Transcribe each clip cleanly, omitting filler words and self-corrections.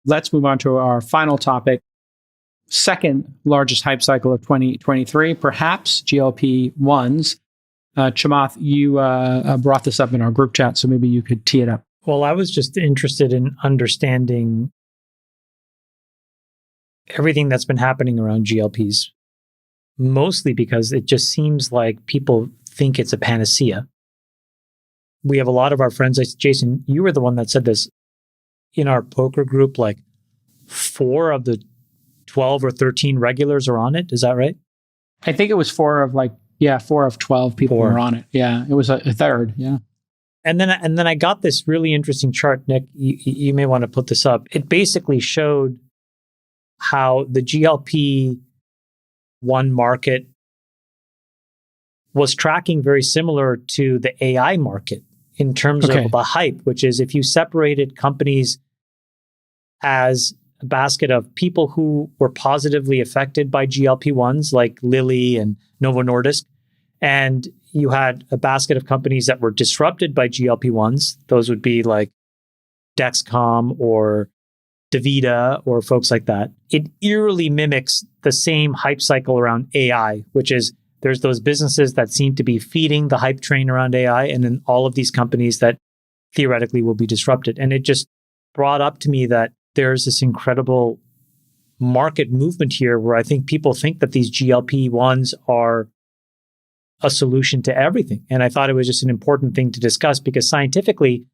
Let's move on to our final topic. Second largest hype cycle of 2023, perhaps GLP-1s. Chamath, you brought this up in our group chat, so maybe you could tee it up. Well, I was just interested in understanding everything that's been happening around GLPs, mostly because it just seems like people think it's a panacea. We have a lot of our friends, like Jason, you were the one that said this in our poker group, like 4 of the 12 or 13 regulars are on it. Is that right? I think it was 4 of 12 people were on it. Yeah, it was a third. Yeah. And then I got this really interesting chart, Nick. You may want to put this up. It basically showed how the GLP-1 market was tracking very similar to the AI market in terms of the hype, which is if you separated companies as a basket of people who were positively affected by GLP-1s, like Lilly and Novo Nordisk, and you had a basket of companies that were disrupted by GLP-1s. Those would be like Dexcom or DaVita or folks like that. It eerily mimics the same hype cycle around AI, which is there's those businesses that seem to be feeding the hype train around AI, and then all of these companies that theoretically will be disrupted. And it just brought up to me that there's this incredible market movement here where I think people think that these GLP-1s are a solution to everything. And I thought it was just an important thing to discuss because scientifically,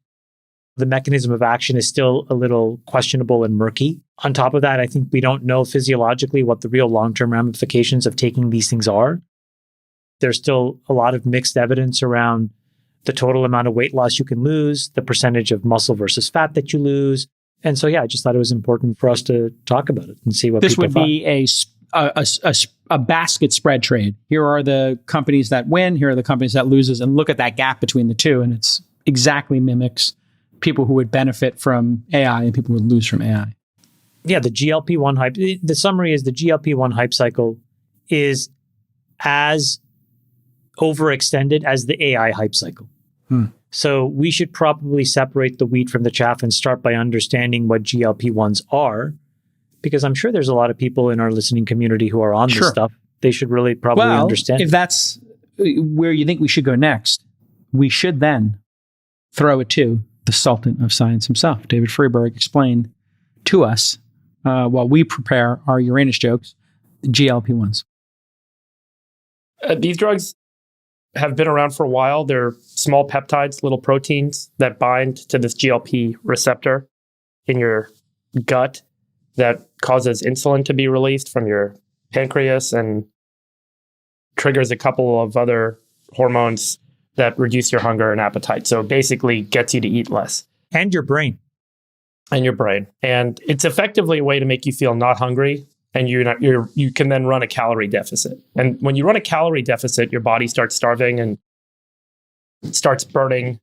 the mechanism of action is still a little questionable and murky. On top of that, I think we don't know physiologically what the real long-term ramifications of taking these things are. There's still a lot of mixed evidence around the total amount of weight loss you can lose, the percentage of muscle versus fat that you lose. And so, I just thought it was important for us to talk about it and see what this people would thought. Be a basket spread trade. Here are the companies that win. Here are the companies that loses, and look at that gap between the two. And it's exactly mimics people who would benefit from AI and people who would lose from AI. Yeah, the GLP-1 hype. The summary is the GLP-1 hype cycle is as overextended as the AI hype cycle. So we should probably separate the wheat from the chaff and start by understanding what GLP-1s are, because I'm sure there's a lot of people in our listening community who are on this stuff. They should really probably understand. If that's where you think we should go next, we should then throw it to the Sultan of Science himself. David Freeberg explained to us, while we prepare our Uranus jokes, GLP-1s. These drugs have been around for a while. They're small peptides, little proteins that bind to this GLP receptor in your gut that causes insulin to be released from your pancreas and triggers a couple of other hormones that reduce your hunger and appetite. So basically gets you to eat less. And your brain. And it's effectively a way to make you feel not hungry. And you can then run a calorie deficit. And when you run a calorie deficit, your body starts starving and starts burning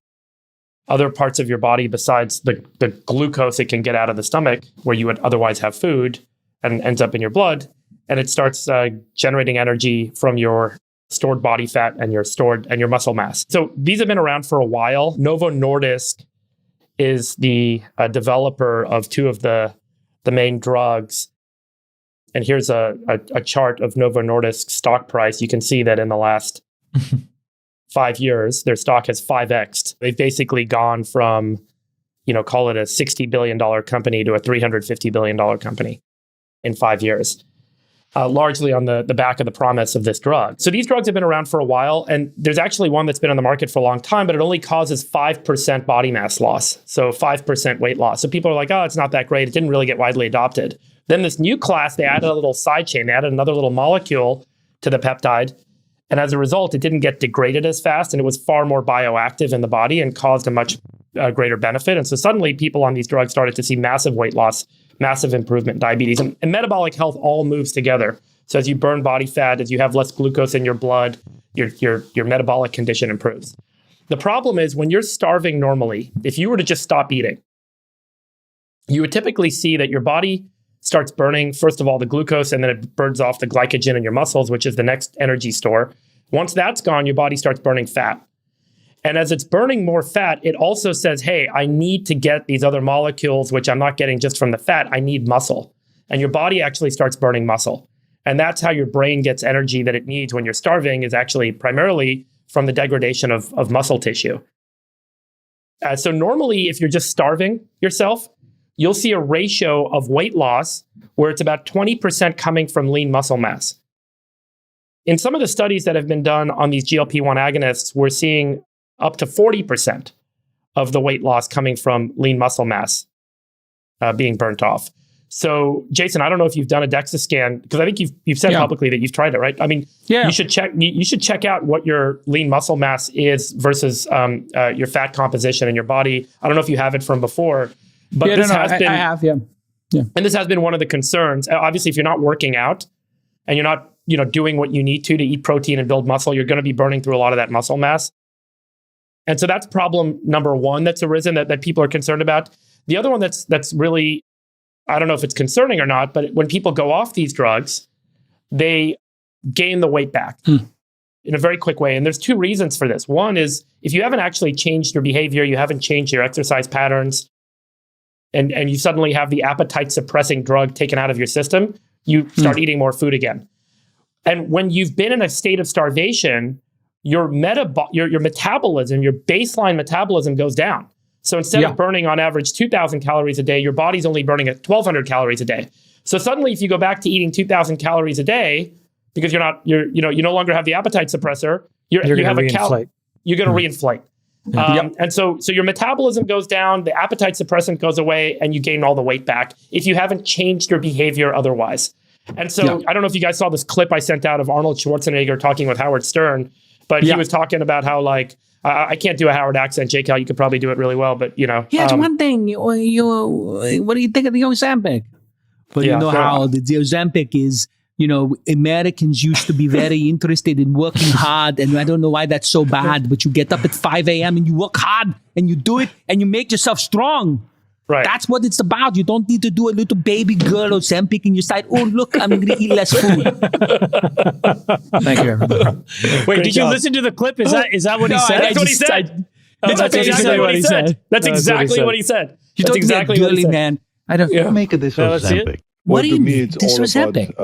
other parts of your body besides the glucose it can get out of the stomach, where you would otherwise have food, and ends up in your blood. And it starts generating energy from your stored body fat and your muscle mass. So these have been around for a while. Novo Nordisk is the developer of 2 of the main drugs. And here's a chart of Novo Nordisk's stock price. You can see that in the last 5 years, their stock has 5x'd. They've basically gone from, call it a $60 billion company to a $350 billion company in 5 years, largely on the back of the promise of this drug. So these drugs have been around for a while, and there's actually one that's been on the market for a long time, but it only causes 5% body mass loss, so 5% weight loss. So people are like, oh, it's not that great. It didn't really get widely adopted. Then this new class, they added a little side chain. They added another little molecule to the peptide. And as a result, it didn't get degraded as fast, and it was far more bioactive in the body and caused a much greater benefit. And so suddenly people on these drugs started to see massive weight loss, massive improvement in diabetes. And metabolic health all moves together. So as you burn body fat, as you have less glucose in your blood, your metabolic condition improves. The problem is when you're starving normally, if you were to just stop eating, you would typically see that your body starts burning, first of all, the glucose, and then it burns off the glycogen in your muscles, which is the next energy store. Once that's gone, your body starts burning fat. And as it's burning more fat, it also says, hey, I need to get these other molecules, which I'm not getting just from the fat. I need muscle. And your body actually starts burning muscle. And that's how your brain gets energy that it needs when you're starving, is actually primarily from the degradation of muscle tissue. So normally, if you're just starving yourself, you'll see a ratio of weight loss where it's about 20% coming from lean muscle mass. In some of the studies that have been done on these GLP-1 agonists, we're seeing up to 40% of the weight loss coming from lean muscle mass being burnt off. So, Jason, I don't know if you've done a DEXA scan, because I think you've said publicly that you've tried it, right? I mean, you should check out what your lean muscle mass is versus your fat composition in your body. I don't know if you have it from before, but I have. And this has been one of the concerns. Obviously, if you're not working out and you're not, doing what you need to eat protein and build muscle, you're going to be burning through a lot of that muscle mass. And so that's problem number one that's arisen that people are concerned about. The other one that's really, I don't know if it's concerning or not, but when people go off these drugs, they gain the weight back in a very quick way. And there's two reasons for this. One is if you haven't actually changed your behavior, you haven't changed your exercise patterns, and you suddenly have the appetite suppressing drug taken out of your system, you start eating more food again. And when you've been in a state of starvation, your metabolism, your baseline metabolism goes down. So instead of burning on average 2,000 calories a day, your body's only burning at 1,200 calories a day. So suddenly, if you go back to eating 2,000 calories a day, because you no longer have the appetite suppressor, you're going to reinflate. And so your metabolism goes down, the appetite suppressant goes away, and you gain all the weight back if you haven't changed your behavior otherwise. And so I don't know if you guys saw this clip I sent out of Arnold Schwarzenegger talking with Howard Stern, but he was talking about how I can't do a Howard accent. Jake, you could probably do it really well, but Here's one thing. What do you think of the Ozempic? But how the Ozempic is, Americans used to be very interested in working hard, and I don't know why that's so bad, but you get up at 5 a.m. and you work hard and you do it and you make yourself strong. Right. That's what it's about. You don't need to do a little baby girl Ozempic and you decide, oh, look, I'm going to eat less food. Thank you, everybody. Wait, did you listen to the clip? Is that what he said? That's what he said. That's exactly what he said. That's exactly what he said. You don't get girly, man. I don't make of this Ozempic. What do you mean? This was epic.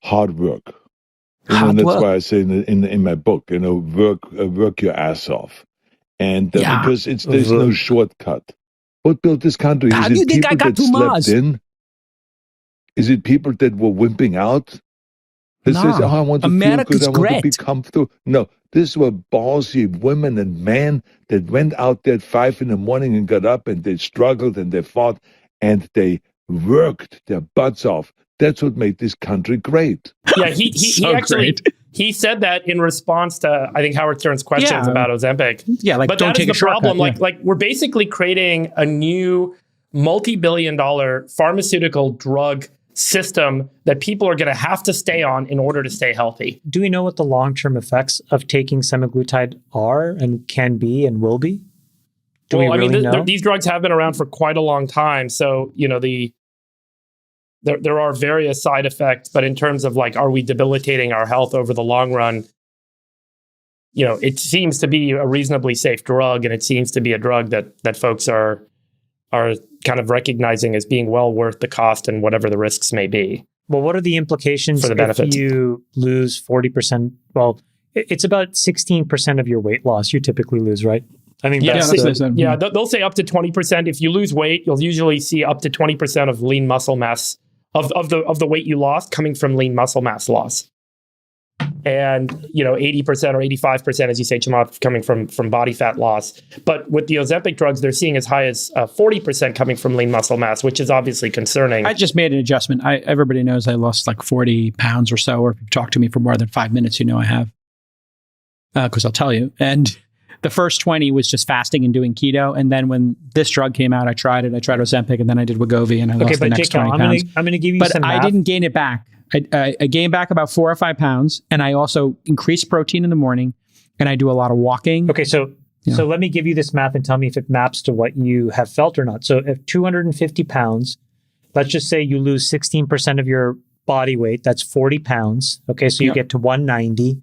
Hard work. That's why I say in my book, work your ass off, and because there's no shortcut. What built this country? How do you think I got to Mars? Is it people that were wimping out? This is I want to America's feel good. I want to be comfortable. No, these were ballsy women and men that went out there at 5 a.m. and got up and they struggled and they fought and they worked their butts off. That's what made this country great. Yeah, he actually he said that in response to, I think, Howard Stern's questions about Ozempic. Yeah, but don't that is take the a problem. Shortcut, like we're basically creating a new multi-billion-dollar pharmaceutical drug system that people are going to have to stay on in order to stay healthy. Do we know what the long-term effects of taking semaglutide are and can be and will be? These drugs have been around for quite a long time. So, there are various side effects, but in terms of are we debilitating our health over the long run? It seems to be a reasonably safe drug, and it seems to be a drug that folks are kind of recognizing as being well worth the cost and whatever the risks may be. Well, what are the implications for the benefits? If you lose 40%? Well, it's about 16% of your weight loss you typically lose, right? I think they'll say up to 20%. If you lose weight, you'll usually see up to 20% of lean muscle mass of the weight you lost coming from lean muscle mass loss. And 80% or 85%, as you say, Chamath, coming from body fat loss. But with the Ozempic drugs, they're seeing as high as 40% coming from lean muscle mass, which is obviously concerning. I just made an adjustment. Everybody knows I lost 40 pounds or so, or if you've talked to me for more than 5 minutes, I have. Because I'll tell you. And the first 20 was just fasting and doing keto. And then when this drug came out, I tried Ozempic, and then I did Wegovy, and I lost the next 20 pounds. I'm going to give you but some math. I didn't gain it back. I gained back about 4 or 5 pounds, and I also increased protein in the morning, and I do a lot of walking. Okay, so let me give you this math and tell me if it maps to what you have felt or not. So if 250 pounds, let's just say you lose 16% of your body weight, that's 40 pounds. Okay, so you get to 190.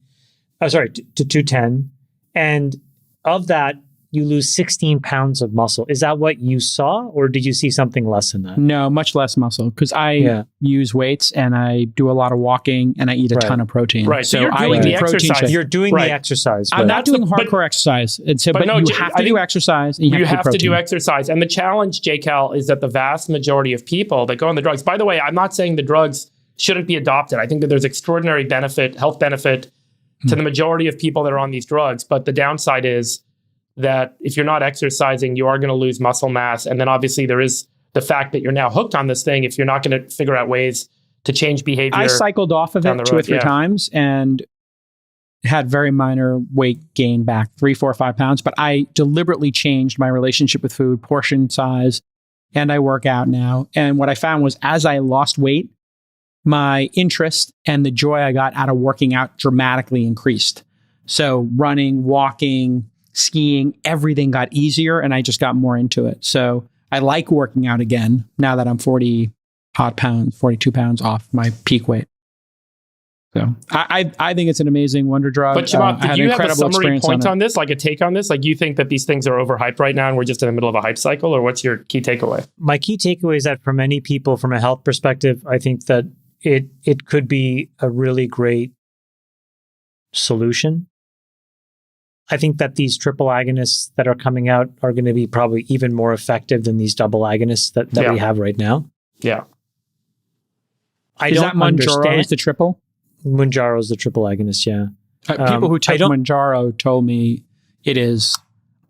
To 210. And of that, you lose 16 pounds of muscle. Is that what you saw, or did you see something less than that? No, much less muscle because I use weights and I do a lot of walking and I eat a ton of protein. Right. So you're I doing eat the protein exercise. shake. You're doing the exercise. I'm not doing hardcore exercise. And so, but you have to do exercise. And you have to do exercise. And the challenge, JCal, is that the vast majority of people that go on the drugs, by the way, I'm not saying the drugs shouldn't be adopted. I think that there's extraordinary health benefit to the majority of people that are on these drugs. But the downside is that if you're not exercising, you are going to lose muscle mass. And then obviously there is the fact that you're now hooked on this thing if you're not going to figure out ways to change behavior. I cycled off of it 2 or 3 times and had very minor weight gain back, 3, 4, 5 pounds. But I deliberately changed my relationship with food, portion size, and I work out now. And what I found was as I lost weight, my interest and the joy I got out of working out dramatically increased. So running, walking, skiing, everything got easier and I just got more into it. So I like working out again now that I'm 42 pounds off my peak weight. So I think it's an amazing wonder drug. But Chamath, do you have a summary point on this, like a take on this? Like you think that these things are overhyped right now and we're just in the middle of a hype cycle, or what's your key takeaway? My key takeaway is that for many people from a health perspective, I think that it could be a really great solution. I think that these triple agonists that are coming out are going to be probably even more effective than these double agonists that we have right now. Yeah. Is that Mounjaro is the triple? Mounjaro is the triple agonist, yeah. People who take Mounjaro told me it is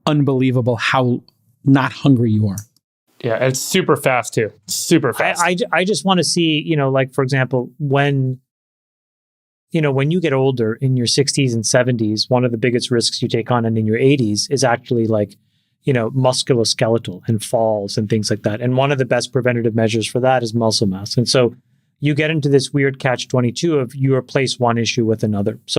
unbelievable how not hungry you are. Yeah, and it's super fast too. Super fast. I just want to see, like, for example, when you get older in your 60s and 70s, one of the biggest risks you take on and in your 80s is actually musculoskeletal and falls and things like that. And one of the best preventative measures for that is muscle mass. And so you get into this weird catch-22 of you replace one issue with another. So